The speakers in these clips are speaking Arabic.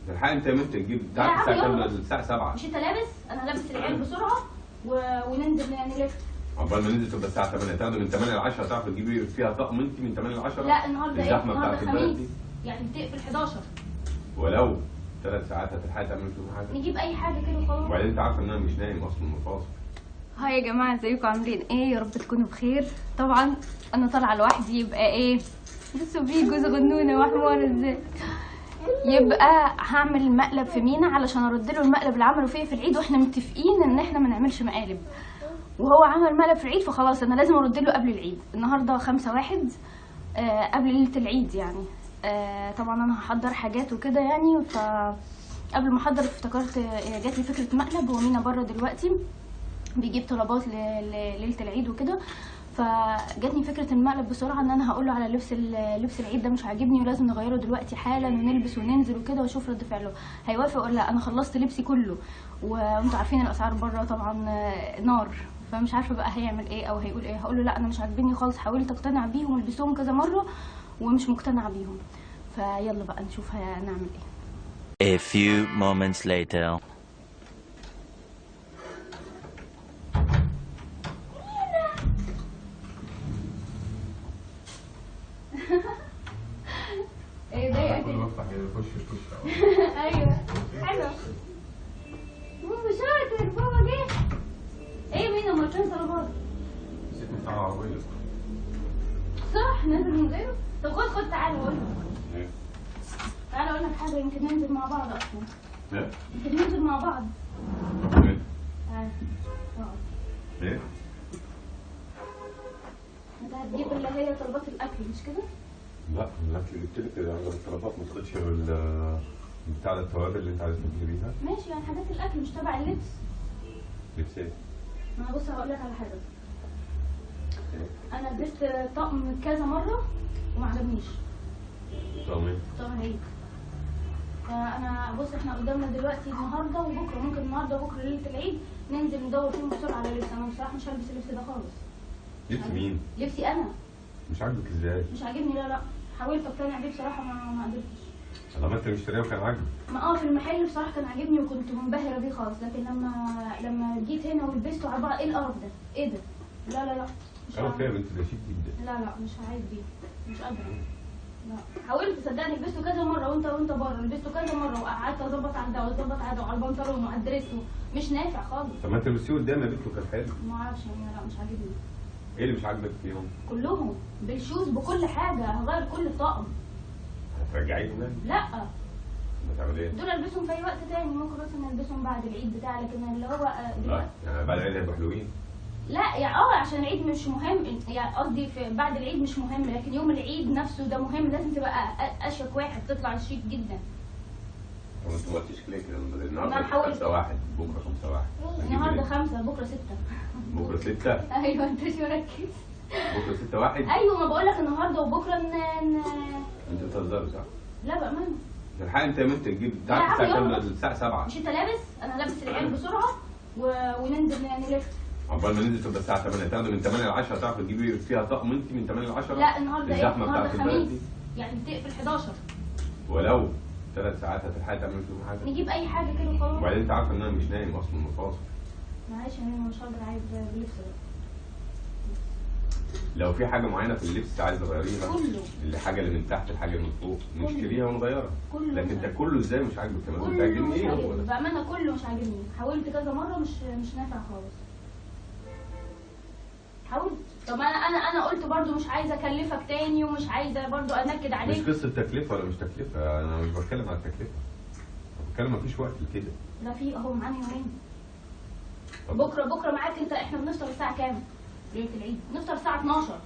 الحق انت يا بنت تجيب تعرف الساعه كام؟ الساعه 7. مش انت لابس؟ انا لابس العيال بسرعه وننزل نلف. عقبال ما ننزل تبقى الساعه 8، تاخدي من 8 ل 10 هتعرفي تجيبي فيها طقم انت من 8 ل 10؟ لا النهارده ايه؟ الزحمه بتاعت البلد دي يعني بتقفل 11. ولو 3 ساعات هتلحقي تعملي فيهم حاجه. نجيب اي حاجه كده وخلاص. وبعدين انت عارفه ان انا مش نايم اصلا من الفاصل. هاي يا جماعه، ازيكم عاملين ايه؟ يا رب تكونوا بخير. طبعا انا طالعه لوحدي، يبقى ايه؟ بصوا في جوز غنونه وحمار ازاي. يبقى هعمل مقلب في مينا علشان ارد له المقلب اللي عمله فيا في العيد، واحنا متفقين ان احنا ما نعملش مقالب، وهو عمل مقلب في العيد فخلاص انا لازم ارد له قبل العيد. النهارده 5/1 قبل ليله العيد يعني. طبعا انا هحضر حاجات وكده يعني، فقبل ما احضر افتكرت جات لي فكره مقلب. هو مينا بره دلوقتي بيجيب طلبات لليله العيد وكده، فجاتني فكره المقلب بسرعه ان انا هقول له على لبس العيد ده مش عاجبني ولازم نغيره دلوقتي حالا ونلبس وننزل وكده، واشوف رد فعله هيوافق ولا لا. انا خلصت لبسي كله وانتوا عارفين الاسعار بره طبعا نار، فمش عارفه بقى هيعمل ايه او هيقول ايه. هقول له لا انا مش عاجبني خالص، حاولت اقتنع بيهم ولبسهم كذا مره ومش مقتنع بيهم. فيلا بقى نشوف هنعمل ايه. A few moments later. ايه ده؟ بفتح يخش ايوه حلو. بابا شاطر، بابا جه. ايه مين امال فين طلبات؟ نسيت بتاع العربيه. صح نازل من غيره. طب خد تعالى اقول لك. ايه؟ تعالى اقول لك حاجه، يمكن ننزل مع بعض اصلا. ايه؟ يمكن ننزل مع بعض. ايه؟ تعالى اقعد. ايه؟ انت هتجيب اللي هي طلبات الاكل مش كده؟ لا جبت لك الطلبات، ما تاخدش بتاع التوابل اللي انت عايز تجيبي بيها. ماشي، يعني حاجات الاكل مش تبع اللبس. لبس ايه؟ ما انا بص هقول لك على حاجه. انا لبست طقم كذا مره وما عجبنيش. طقم ايه؟ طقم العيد. فانا بص احنا قدامنا دلوقتي النهارده وبكره، ممكن النهارده وبكره ليله العيد ننزل ندور فيهم بسرعه على لبس. انا بصراحه مش هلبس اللبس ده خالص. لبس مين؟ لبسي انا. مش عاجبك ازاي؟ مش عاجبني. لا حاولت اقتنع بيه بصراحه ما قدرتش. لما انت مشتريه وكان عاجبك. ما في المحل بصراحه كان عاجبني وكنت منبهره بيه خالص، لكن لما جيت هنا ولبسته على بعض، ايه القرف ده؟ ايه ده؟ لا مش قرف ايه يا بنت؟ ده شيك جدا. لا مش عايز بيه، مش قادره. لا حاولت صدقني، لبسته كذا مره وانت بره، لبسته كذا مره وقعدت اظبط على ده واظبط على ده وعلى البنطلون وعلى الدريس، مش نافع خالص. طب ما انت لبسيه قدامي يا بنت وكان حلو. ما اعرفش يعني، لا مش عاجبني. ايه اللي مش عاجبك فيهم؟ كلهم بالشوز بكل حاجه، هغير كل الطقم. هترجعيهم يعني؟ لا هتعمل ايه؟ دول البسهم في اي وقت تاني، ممكن مثلا البسهم بعد العيد بتاع، لكن اللي هو لا يعني بعد العيد هيبقوا حلوين. لا يعني عشان العيد مش مهم، يعني قصدي في بعد العيد مش مهم، لكن يوم العيد نفسه ده مهم، لازم تبقى اشيك واحد، تطلع شيك جدا. طب انت ما قلتيش ليه كده؟ ما النهارده حاولت. 5/1 بكره 5/1. النهارده 5 بكره 6. بكره 6؟ ايوه انت مش مركز. بكره 6/1؟ ايوه ما بقول لك النهارده وبكره انت بتهزري صح؟ لا بامانه. الحق انت يا بنت تجيب تعرف الساعه كام؟ الساعه 7. مش انت لابس؟ انا لابس العيال بسرعه وننزل نلف. عقبال ما ننزل تبقى الساعه 8، تاخدي من 8 ل 10 هتعرفي تجيبي فيها طقم انت من 8 ل 10؟ لا النهارده ايه؟ الزحمه بتاعت البلد دي يعني بتقفل 11. ولو 3 ساعات هتلحقي تعملي فيهم حاجه. نجيب اي حاجه كده وخلاص. وبعدين انت عارفه ان انا مش نايم اصلا من الفاصل. معلش يا ماما مش هقدر، عايز اللبس ده. لو في حاجه معينه في اللبس عايز تغيريها، كله، الحاجه اللي من تحت الحاجه اللي من فوق نشتريها ونغيرها. كله. لكن انت كله ازاي مش عاجبك؟ كمان كله بتعجبني مش ايه هو عاجبني ده؟ بامانه، كله مش عاجبني. حاولت كذا مره مش نافع خالص. حاولت. طب انا قلت برضو مش عايزه اكلفك تاني ومش عايزه برضو انكد عليك. مش قصه تكلفه ولا مش تكلفه، انا مش بتكلم على التكلفه، انا بتكلم مفيش وقت لكده. لا في اهو معانا يومين. بكره معاك انت. احنا بنفطر الساعه كام؟ ليله العيد بنفطر الساعه 12.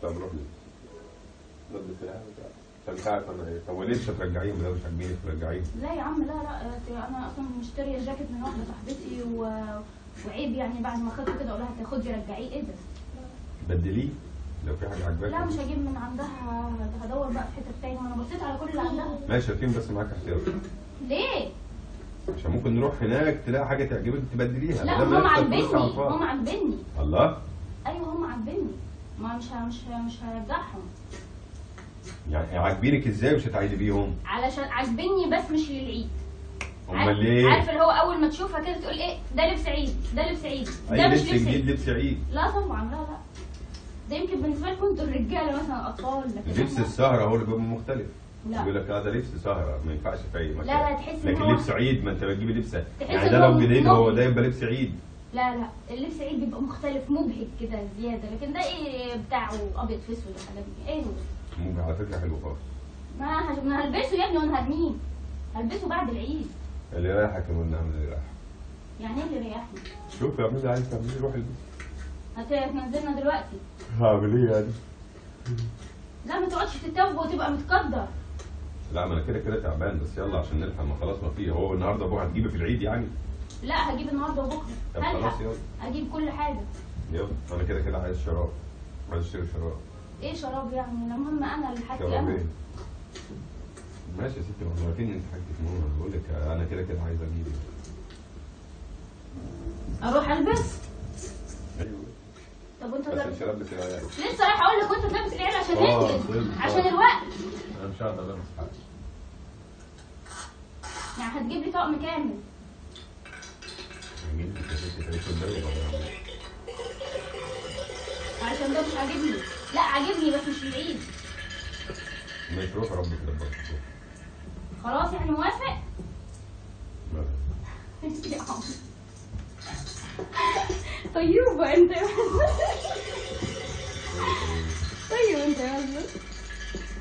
طب روح لي رد فعل. طب انت عارف انا ايه؟ طب وليه مش هترجعيهم؟ ده مش عاجبيني ترجعيهم. لا يا عم لا انا اصلا مشتريه جاكيت من واحده صاحبتي وعيب يعني بعد ما خدته كده اقول لها تاخدي رجعيه. ايه ده؟ بدليه لو في حاجه عاجباك. لا مش هجيب من عندها، هدور بقى في حته تاني، وانا بصيت على كل اللي عندها. ماشي هاتين بس معاك احتياطي. ليه؟ عشان ممكن نروح هناك تلاقي حاجه تعجبك تبدليها. لا هم عاجبني. الله. ايوه هم عاجبني، ما مش هرجعهم. يعني عاجبينك ازاي مش هتعيدي بيهم؟ علشان عاجبني بس مش للعيد. امال ليه؟ عارف اللي هو اول ما تشوفها كده تقول ايه ده لبس عيد، ده لبس عيد، ده اي مش لبس لبس جديد عيد. لبس عيد. لا طبعا، لا ده يمكن بالنسبه لكم انتوا الرجاله مثلا اطفال، لكن لبس السهرة هو اللي بيبقى مختلف. لا. يقول لك ده لبس سهرة ما ينفعش في اي مكان. لا تحس ان لكن هو لبس عيد ما انت بتجيبي لبس يعني إن ده هو لو بالعيد هو مبهج. ده يبقى لبس عيد. لا اللبس عيد بيبقى مختلف مبهج كده زياده، لكن ده ايه بتاعه ابيض في اسود والحاجات دي ايه هو؟ ممكن على فكرة حلو خالص. ما هلبسه يا ابني وانا هرميه، هلبسه بعد العيد. اللي رايحة كمان نعمل اللي رايحة. يعني ايه اللي ريحني؟ شوف اعملي عايز تعملي روحي البسي. هتنزلنا دلوقتي؟ هعمل ايه يعني؟ لا ما تقعدش تتوب وتبقى متقدر. لا ما انا كده كده تعبان بس يلا عشان نلحق ما خلاص ما فيه هو النهارده ابوها هتجيبي في العيد يعني؟ لا هجيب النهارده وبكره. طب خلاص يلا. هجيب كل حاجه. يلا انا كده كده عايز شراب. عايز اشتري شراب. ايه شراب يعني؟ المهم انا اللي حاجتي شراب انا. ايه؟ ماشي يا ستي ما احنا عارفين ان انت حاجتك مهمه انا بقول لك انا كده كده عايز اجيب. اروح البس. ايوه طب وانت بس الشراب بتاعي لسه رايح اقول لك وانت بتلبس العيال عشان ننزل عشان الوقت. انا مش هقدر البس حاجه. يعني هتجيب لي طقم كامل. هجيب لك يا ستي تعيش قدامي ولا عشان ده مش عاجبني. لا عاجبني بس مش العيد. ماشي روح ربي كده برضه. خلاص يعني موافق؟ لا. يا عم. طيوبة انت يا طيب انت يا مزة.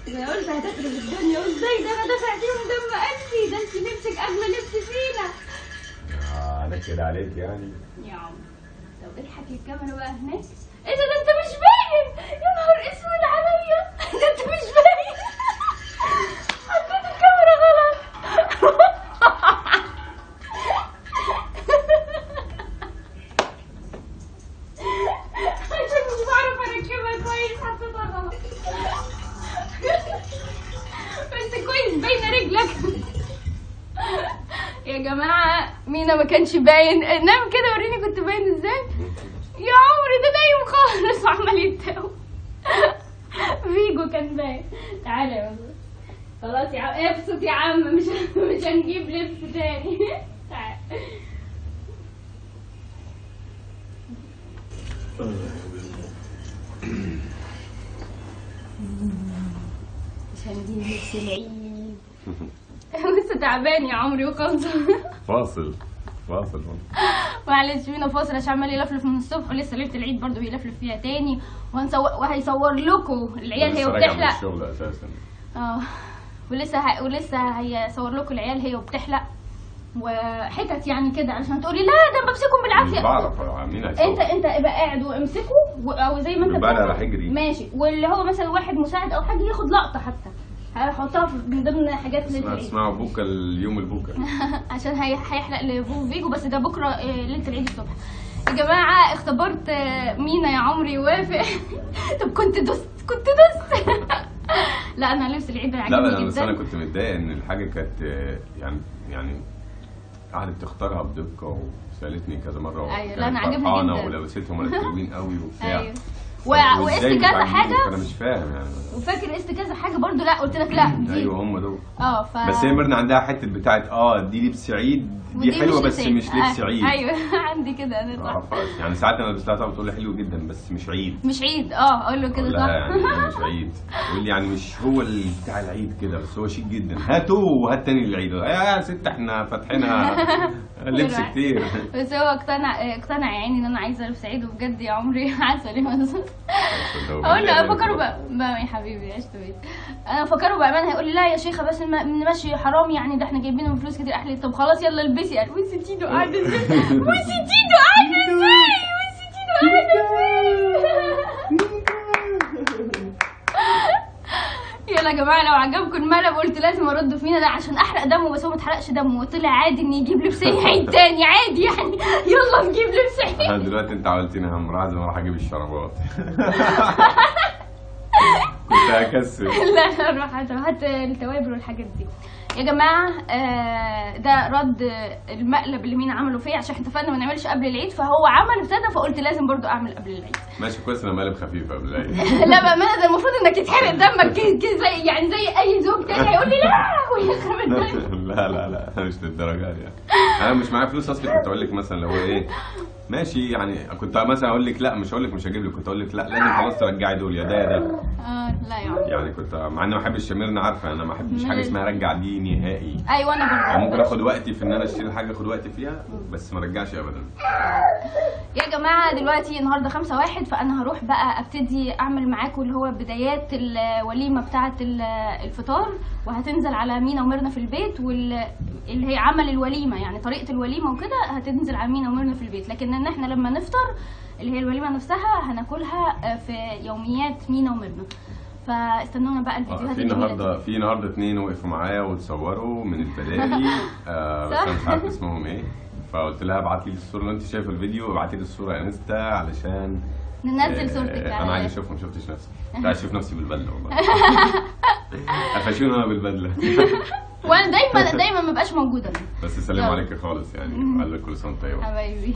انا قلت هتخرب الدنيا وازاي ده انا دافع فيهم دم قلبي، ده انت لبسك اغلى لبس فينا. انا كده عليك يعني. يا عم طب اضحك الكاميرا بقى هناك. ايه ده انت مش باين، يا نهار اسود عليا، ده انت مش باين. حطيت الكاميرا غلط. عشان مش بعرف اركبها كويس حطيتها غلط. بس كويس باينه رجلك. يا جماعه مينا ما كانش باين، نام كده وريني كنت باين ازاي. يا عمري ده نايم خالص وعمال يتاوب. فيجو كان باين. تعالى يا مزة. خلاص يا عم ابسط يا عم، مش هنجيب لبس تاني. تعالى. مش هنجيب لبس العيد. لسه تعبان يا عمري وخلص. فاصل معلش فينا فاصل عشان عمال يلفلف من الصبح ولسه ليله العيد برضه بيلفلف فيها تاني، وهيصور لكم العيال هي وبتحلق. الشغل اساسا. ولسه هيصور لكم العيال هي وبتحلق وحتت يعني كده عشان تقولي لا ده بمسكهم بالعافيه. مش بعرف عاملين انت ابقى قاعد وامسكه او زي ما انت بتعمل راح يجري ماشي، واللي هو مثلا واحد مساعد او حاجه ياخد لقطه حتى هحطها من ضمن حاجات ليله العيد. اسمعوا بوكا اليوم البوكا. لا بس انا كنت متضايق ان الحاجه كانت يعني قعدت تختارها بدقه وسالتني كذا مره. ايوه لا انا عجبني جدا ولبستهم ولاد حلوين قوي وبتاع. ايوه وقست كذا حاجه. انا مش فاهم يعني. وفاكر قست كذا حاجه برضو. لا قلت لك لا دي. ايوه هم دول. بس هي ميرنا عندها حته بتاعت دي لبس عيد دي حلوه بس مش لبس عيد. ايوه عندي كده انا صح. يعني ساعات انا لبست لها بتقول لي حلو جدا بس مش عيد. مش عيد اقول له كده صح. لا يعني مش عيد. يقول لي يعني مش هو بتاع العيد كده بس هو شيك جدا. هاتوا وهات تاني للعيد. يا ست احنا فاتحينها لبس كتير. بس هو اقتنع يا عيني ان انا عايزه لبس عيد وبجد يا عمري عسل يا مزة. اقول له افكره بقى يا حبيبي عشت بيت. انا افكره بامانه هيقول لي لا يا شيخه بس نمشي حرام يعني ده احنا جايبينه بفلوس كتير. احلي طب خلاص يلا البسي. قال وستينو قاعده ازاي يلا يا جماعه لو عجبكم المقلب قلت لازم ارد فينا ده عشان احرق دمه بس هو ما اتحرقش دمه وطلع عادي ان يجيب لبس عيد تاني عادي يعني. يلا نجيب لبس عيد. دلوقتي انت عملتيني هم لازم اروح اجيب الشرابات. هكسل. لا اروح هات التوابل والحاجات دي يا جماعه. ده رد المقلب اللي مين عمله فيه، عشان احنا اتفقنا ما نعملش قبل العيد، فهو عمل ابتدى، فقلت لازم برضو اعمل قبل العيد. ماشي كويس، انا مقلب خفيف قبل العيد. لا بامانه ده المفروض انك يتحرق دمك زي يعني زي اي زوج تاني هيقول لي لا ويخرب الدنيا. لا مش للدرجه دي يعني. انا مش معايا فلوس اصلي، كنت اقول لك مثلا لو ايه ماشي يعني، كنت مثلا اقول لك لا، مش هقول لك مش هجيب لك، كنت اقول لك لا لازم خلاص ترجعي دول يا ده يا ده. لا يعني كنت مع اني ما بحبش شميرنا، عارفه انا ما بحبش حاجه اسمها رجع دي نهائي. ايوه انا برضه يعني ممكن اخد وقتي في ان انا اشتري حاجه، اخد وقتي فيها بس ما رجعش ابدا. يا جماعه دلوقتي النهارده 5/1، فانا هروح بقى ابتدي اعمل معاكم اللي هو بدايات الوليمه بتاعه الفطار، وهتنزل على مينا وميرنا في البيت، اللي هي عمل الوليمه يعني طريقه الوليمه وكده هتنزل على مينا وميرنا في البيت، لكن ان احنا لما نفطر اللي هي الوليمه نفسها هناكلها في يوميات مينا وميرنا. فاستنونا بقى الفيديوهات في النهارده 2 وقفوا معايا وتصوروا من البدائي بس انا مش عارف اسمهم ايه، فقلت لها ابعت لي الصوره، لو انت شايفه الفيديو ابعتي لي الصوره يا انستا علشان ننزل صورتك. انا عايز اشوفها، ما شفتش نفسي، كنت عايز اشوف نفسي بالبدله والله. قفشوني انا بالبدله. وانا دايما ما بقاش موجوده. بس سلام عليك خالص يعني، وقال لك كل سنه وانت طيب حبايبي.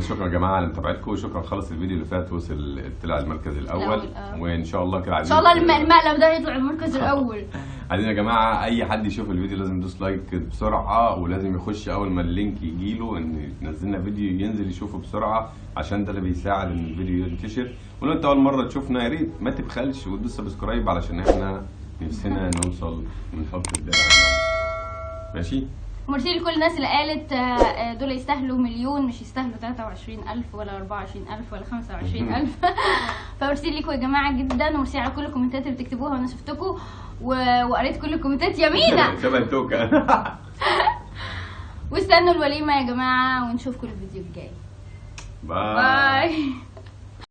شكرا يا جماعه على متابعتكم، شكرا. خلص الفيديو اللي فات وصل طلع المركز الاول، وان شاء الله كده عايزين ان شاء الله المقلب ده يطلع المركز الاول. عايزين يا جماعه اي حد يشوف الفيديو لازم يدوس لايك بسرعه، ولازم يخش اول ما اللينك يجيله ان نزلنا فيديو ينزل يشوفه بسرعه، عشان ده اللي بيساعد ان الفيديو ينتشر. ولو انت اول مره تشوفنا يا ريت ما تبخلش وتدوس سبسكرايب علشان احنا نفسنا نوصل ونحط الدرع. ماشي. وميرسي لكل الناس اللي قالت دول يستاهلوا مليون، مش يستاهلوا 23,000 ولا 24,000 ولا 25,000. فميرسي لكم يا جماعه جدا، وميرسي على كل الكومنتات اللي بتكتبوها، وانا شفتكم وقريت كل الكومنتات. يمينة شبه التوكه. واستنوا الوليمه يا جماعه، ونشوفكم الفيديو الجاي. باي.